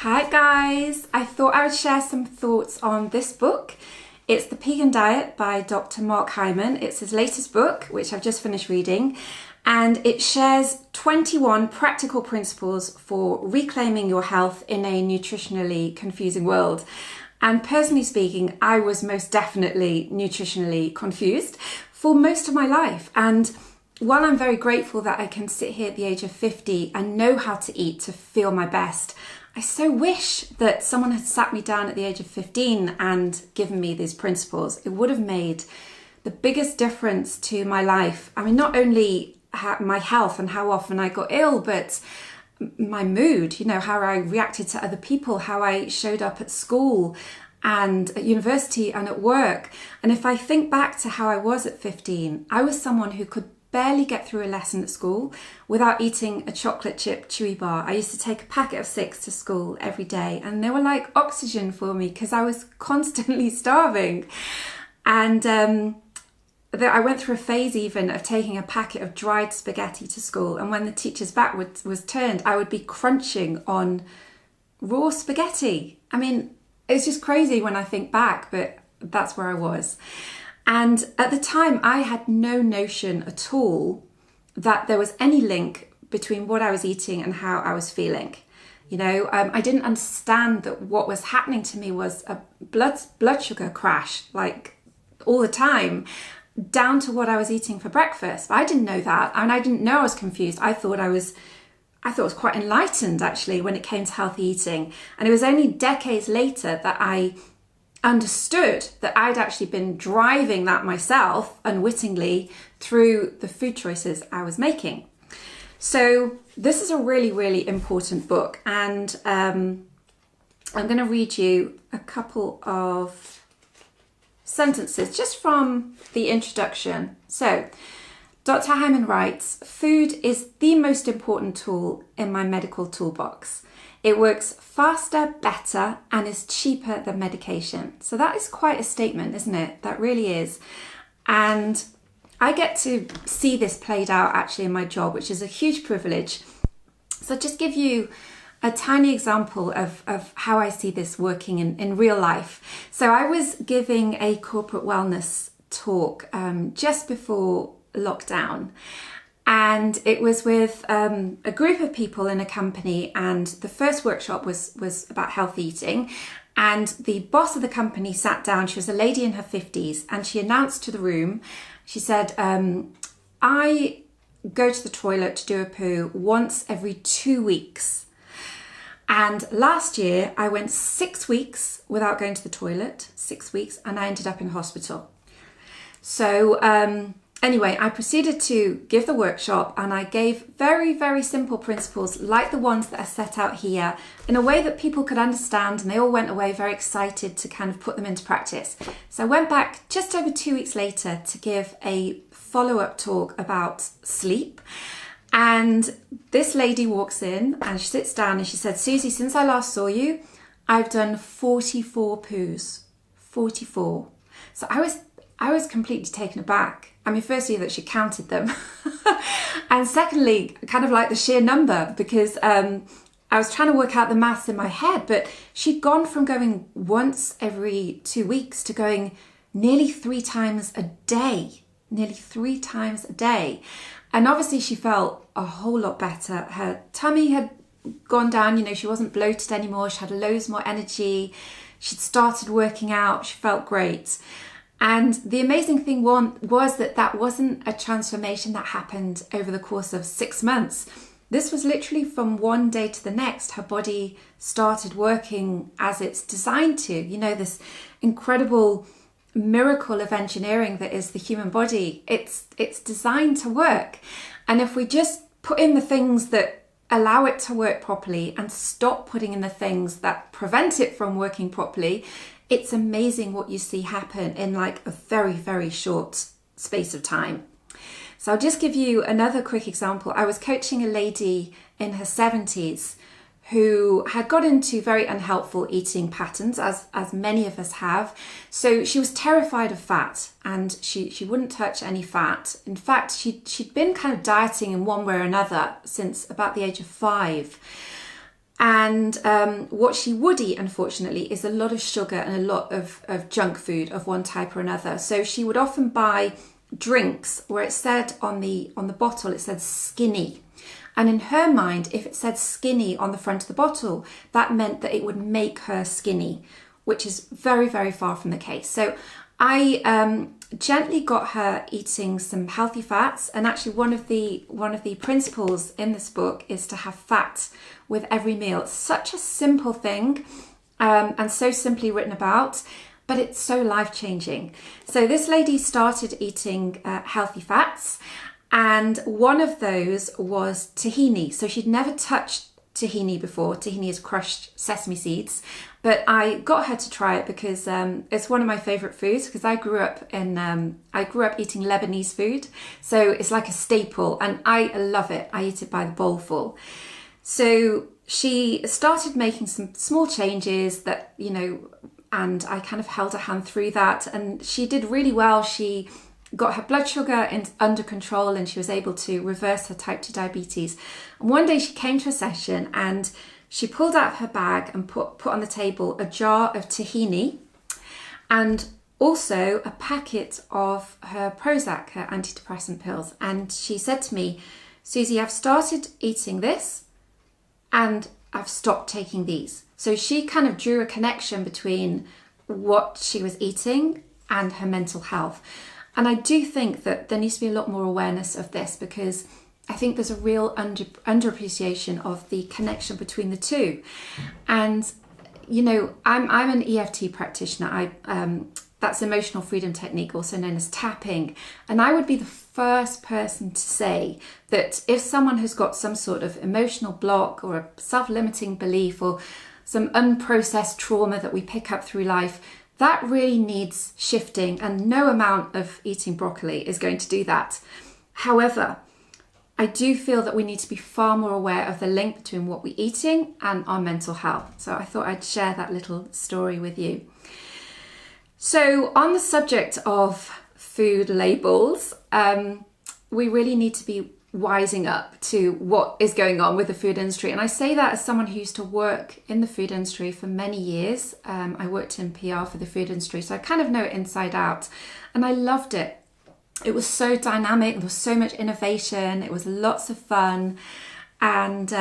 Hi guys, I thought I would share some thoughts on this book. It's The Pegan Diet by Dr Mark Hyman. It's his latest book, which I've just finished reading, and it shares 21 practical principles for reclaiming your health in a nutritionally confusing world. And personally speaking, I was most definitely nutritionally confused for most of my life. And while I'm very grateful that I can sit here at the age of 50 and know how to eat to feel my best, I so wish that someone had sat me down at the age of 15 and given me these principles. It would have made the biggest difference to my life. I mean, not only my health and how often I got ill, but my mood, how I reacted to other people, how I showed up at school and at university and at work. And if I think back to how I was at 15, I was someone who could barely get through a lesson at school without eating a chocolate chip chewy bar. I used to take a packet of 6 to school every day, and they were like oxygen for me because I was constantly starving. And I went through a phase even of taking a packet of dried spaghetti to school, and when the teacher's back was turned, I would be crunching on raw spaghetti. I mean, it's just crazy when I think back, but that's where I was. And at the time, I had no notion at all that there was any link between what I was eating and how I was feeling. I didn't understand that what was happening to me was a blood sugar crash, like all the time, down to what I was eating for breakfast. I didn't know that, and I didn't know I was confused. I thought I was quite enlightened actually when it came to healthy eating. And it was only decades later that I understood that I'd actually been driving that myself unwittingly through the food choices I was making. So this is a really, really important book, and I'm going to read you a couple of sentences just from the introduction. So Dr. Hyman writes, "Food is the most important tool in my medical toolbox. It works faster, better, and is cheaper than medication." So that is quite a statement, isn't it? That really is. And I get to see this played out actually in my job, which is a huge privilege. So just give you a tiny example of how I see this working in real life. So I was giving a corporate wellness talk just before lockdown. And it was with a group of people in a company, and the first workshop was about healthy eating. And the boss of the company sat down. She was a lady in her 50s, and she announced to the room, she said, "I go to the toilet to do a poo once every 2 weeks. And last year I went 6 weeks without going to the toilet, 6 weeks, and I ended up in hospital." So anyway, I proceeded to give the workshop, and I gave very, very simple principles like the ones that are set out here in a way that people could understand, and they all went away very excited to kind of put them into practice. So I went back just over 2 weeks later to give a follow-up talk about sleep. And this lady walks in and she sits down and she said, "Susie, since I last saw you, I've done 44 poos, 44. So I was completely taken aback. I mean, firstly, that she counted them. And secondly, kind of like the sheer number, because I was trying to work out the maths in my head, but she'd gone from going once every 2 weeks to going nearly 3 times a day, And obviously she felt a whole lot better. Her tummy had gone down, she wasn't bloated anymore. She had loads more energy. She'd started working out. She felt great. And the amazing thing was that wasn't a transformation that happened over the course of 6 months. This was literally from one day to the next. Her body started working as it's designed to. This incredible miracle of engineering that is the human body. It's designed to work. And if we just put in the things that allow it to work properly and stop putting in the things that prevent it from working properly, it's amazing what you see happen in like a very, very short space of time. So I'll just give you another quick example. I was coaching a lady in her 70s who had got into very unhelpful eating patterns, as many of us have. So she was terrified of fat, and she wouldn't touch any fat. In fact, she'd been kind of dieting in one way or another since about the age of 5. And what she would eat, unfortunately, is a lot of sugar and a lot of junk food of one type or another. So she would often buy drinks where it said on the bottle, it said skinny. And in her mind, if it said skinny on the front of the bottle, that meant that it would make her skinny, which is very, very far from the case. So I gently got her eating some healthy fats. And actually one of the principles in this book is to have fat with every meal. It's such a simple thing and so simply written about, but it's so life-changing. So this lady started eating healthy fats, and one of those was tahini. So she'd never touched tahini before. Tahini is crushed sesame seeds, but I got her to try it because it's one of my favorite foods, because I grew up eating Lebanese food. So it's like a staple and I love it. I eat it by the bowlful. So she started making some small changes that, and I kind of held her hand through that, and she did really well. She got her blood sugar under control and she was able to reverse her type 2 diabetes. And one day she came to a session and she pulled out her bag and put on the table a jar of tahini and also a packet of her Prozac, her antidepressant pills. And she said to me, "Susie, I've started eating this and I've stopped taking these." So she kind of drew a connection between what she was eating and her mental health. And I do think that there needs to be a lot more awareness of this, because I think there's a real underappreciation of the connection between the two. And, I'm an EFT practitioner. That's emotional freedom technique, also known as tapping. And I would be the first person to say that if someone has got some sort of emotional block or a self-limiting belief or some unprocessed trauma that we pick up through life, that really needs shifting, and no amount of eating broccoli is going to do that. However, I do feel that we need to be far more aware of the link between what we're eating and our mental health. So I thought I'd share that little story with you. So on the subject of food labels, we really need to be wising up to what is going on with the food industry. And I say that as someone who used to work in the food industry for many years. I worked in PR for the food industry, so I kind of know it inside out. And I loved it. It was so dynamic, there was so much innovation, it was lots of fun. And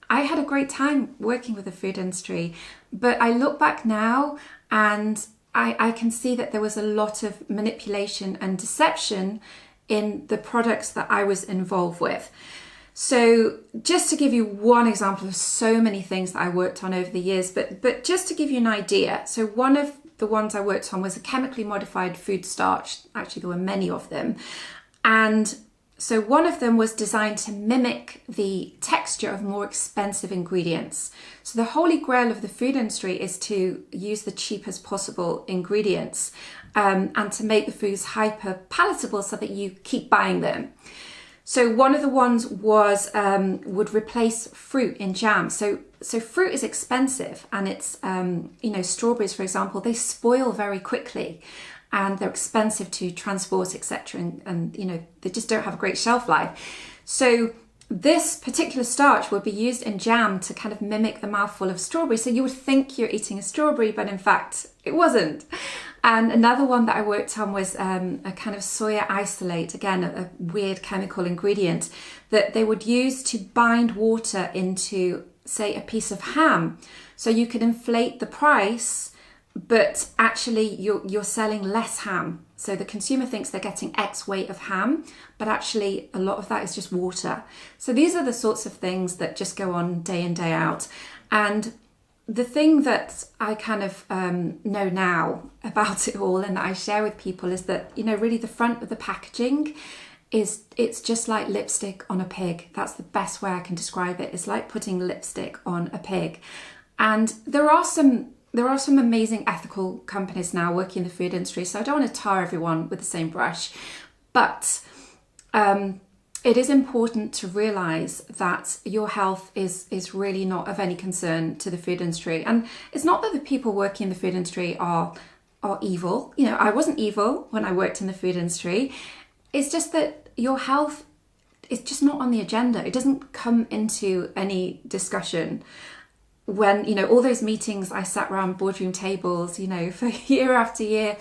I had a great time working with the food industry. But I look back now and I can see that there was a lot of manipulation and deception in the products that I was involved with. So just to give you one example of so many things that I worked on over the years, but just to give you an idea. So one of the ones I worked on was a chemically modified food starch. Actually, there were many of them. And so one of them was designed to mimic the texture of more expensive ingredients. So the holy grail of the food industry is to use the cheapest possible ingredients and to make the foods hyper palatable so that you keep buying them. So one of the ones was would replace fruit in jam. So fruit is expensive, and it's strawberries, for example, they spoil very quickly and they're expensive to transport, etc. And they just don't have a great shelf life. So this particular starch would be used in jam to kind of mimic the mouthful of strawberry. So you would think you're eating a strawberry, but in fact it wasn't. And another one that I worked on was a kind of soya isolate, again, a weird chemical ingredient that they would use to bind water into, say, a piece of ham. So you could inflate the price, but actually you're selling less ham. So the consumer thinks they're getting X weight of ham, but actually a lot of that is just water. So these are the sorts of things that just go on day in, day out. And the thing that I kind of know now about it all and that I share with people is that, really the front of the packaging it's just like lipstick on a pig. That's the best way I can describe it. It's like putting lipstick on a pig. And there are some amazing ethical companies now working in the food industry, so I don't want to tar everyone with the same brush. But it is important to realise that your health is really not of any concern to the food industry. And it's not that the people working in the food industry are evil. I wasn't evil when I worked in the food industry. It's just that your health it's just not on the agenda. It doesn't come into any discussion. When, you know, all those meetings I sat around boardroom tables, you know, for year after year,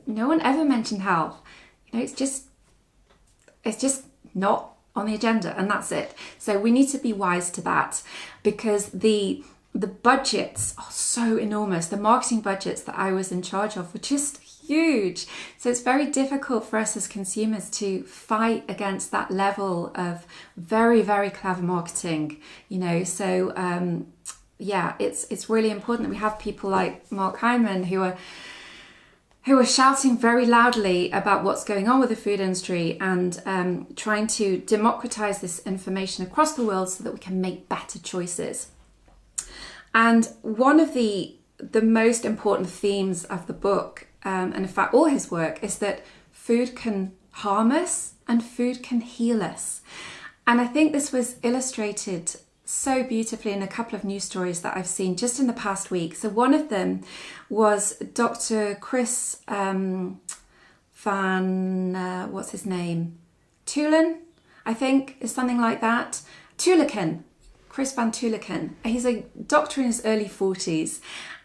no one ever mentioned health. You know, it's just not on the agenda, and that's it. So we need to be wise to that, because the budgets are so enormous. The marketing budgets that I was in charge of were just huge. So it's very difficult for us as consumers to fight against that level of very, very clever marketing, you know. So yeah, it's really important that we have people like Mark Hyman who are shouting very loudly about what's going on with the food industry, and trying to democratize this information across the world so that we can make better choices. And one of the most important themes of the book, and in fact all his work, is that food can harm us and food can heal us. And I think this was illustrated so beautifully in a couple of news stories that I've seen just in the past week. So one of them was Dr. Chris what's his name? Tulen, I think, is something like that. Chris Van Tuliken. He's a doctor in his early 40s,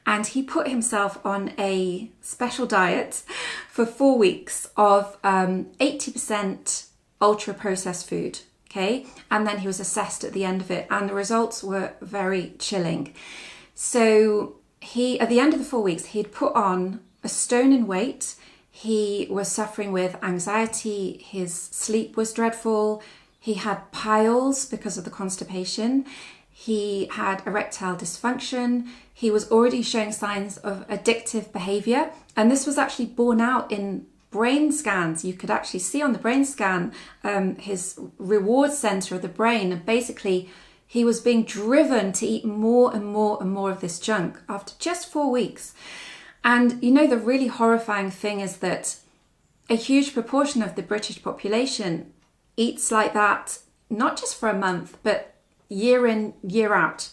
and he put himself on a special diet for 4 weeks of 80% ultra processed food. Okay, and then he was assessed at the end of it, and the results were very chilling. So at the end of the 4 weeks, he'd put on a stone in weight. He was suffering with anxiety. His sleep was dreadful. He had piles because of the constipation. He had erectile dysfunction. He was already showing signs of addictive behavior, and this was actually borne out in brain scans. You could actually see on the brain scan his reward center of the brain, and basically he was being driven to eat more and more and more of this junk after just 4 weeks. And you know, the really horrifying thing is that a huge proportion of the British population eats like that, not just for a month, but year in, year out.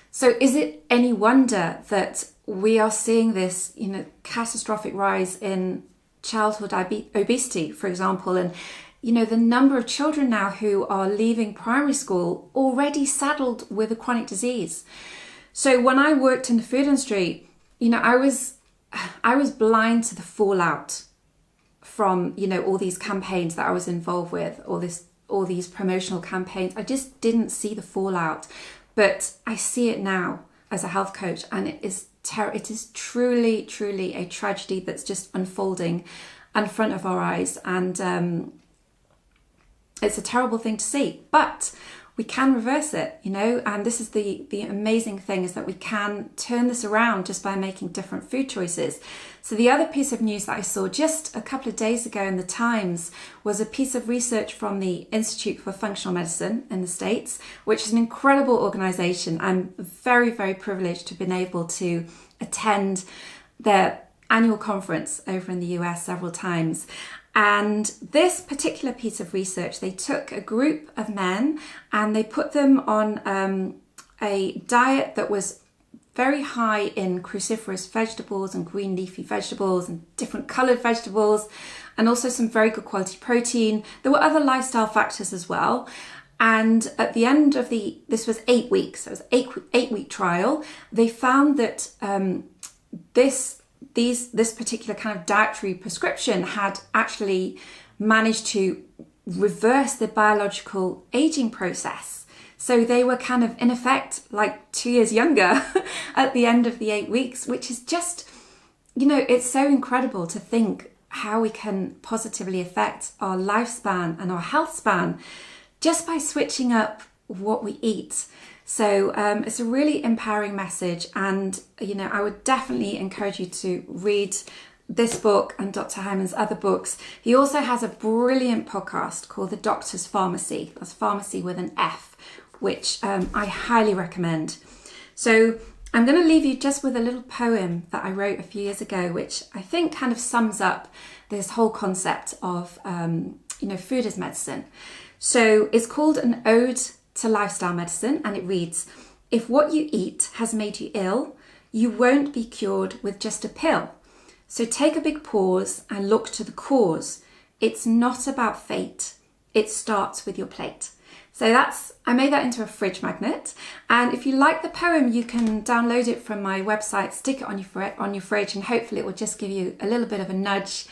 So is it any wonder that we are seeing this, you know, catastrophic rise in childhood obesity, for example, and you know, the number of children now who are leaving primary school already saddled with a chronic disease. So when I worked in the food industry, you know, I was blind to the fallout from, you know, all these campaigns that I was involved with, all these promotional campaigns. I just didn't see the fallout, but I see it now as a health coach, and it is truly, truly a tragedy that's just unfolding in front of our eyes, and it's a terrible thing to see, but we can reverse it, you know. And this is the amazing thing, is that we can turn this around just by making different food choices. So the other piece of news that I saw just a couple of days ago in the Times was a piece of research from the Institute for Functional Medicine in the States, which is an incredible organization. I'm very, very privileged to have been able to attend their annual conference over in the US several times. And this particular piece of research, they took a group of men and they put them on a diet that was very high in cruciferous vegetables and green leafy vegetables and different coloured vegetables, and also some very good quality protein. There were other lifestyle factors as well. And at the end of this was 8 weeks, so it was an 8-week trial, they found that this particular kind of dietary prescription had actually managed to reverse the biological aging process. So they were kind of in effect like 2 years younger at the end of the 8 weeks, which is just, you know, it's so incredible to think how we can positively affect our lifespan and our health span just by switching up what we eat. So it's a really empowering message, and you know, I would definitely encourage you to read this book and Dr. Hyman's other books. He also has a brilliant podcast called The Doctor's Farmacy. That's pharmacy with an F, which I highly recommend. So I'm going to leave you just with a little poem that I wrote a few years ago, which I think kind of sums up this whole concept of you know, food as medicine. So it's called An Ode to Lifestyle Medicine, and it reads, "If what you eat has made you ill, you won't be cured with just a pill. So take a big pause and look to the cause. It's not about fate, it starts with your plate. So I made that into a fridge magnet. And if you like the poem, you can download it from my website, stick it on your fridge, and hopefully it will just give you a little bit of a nudge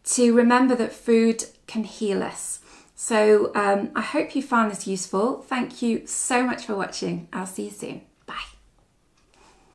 to remember that food can heal us. So I hope you found this useful. Thank you so much for watching. I'll see you soon.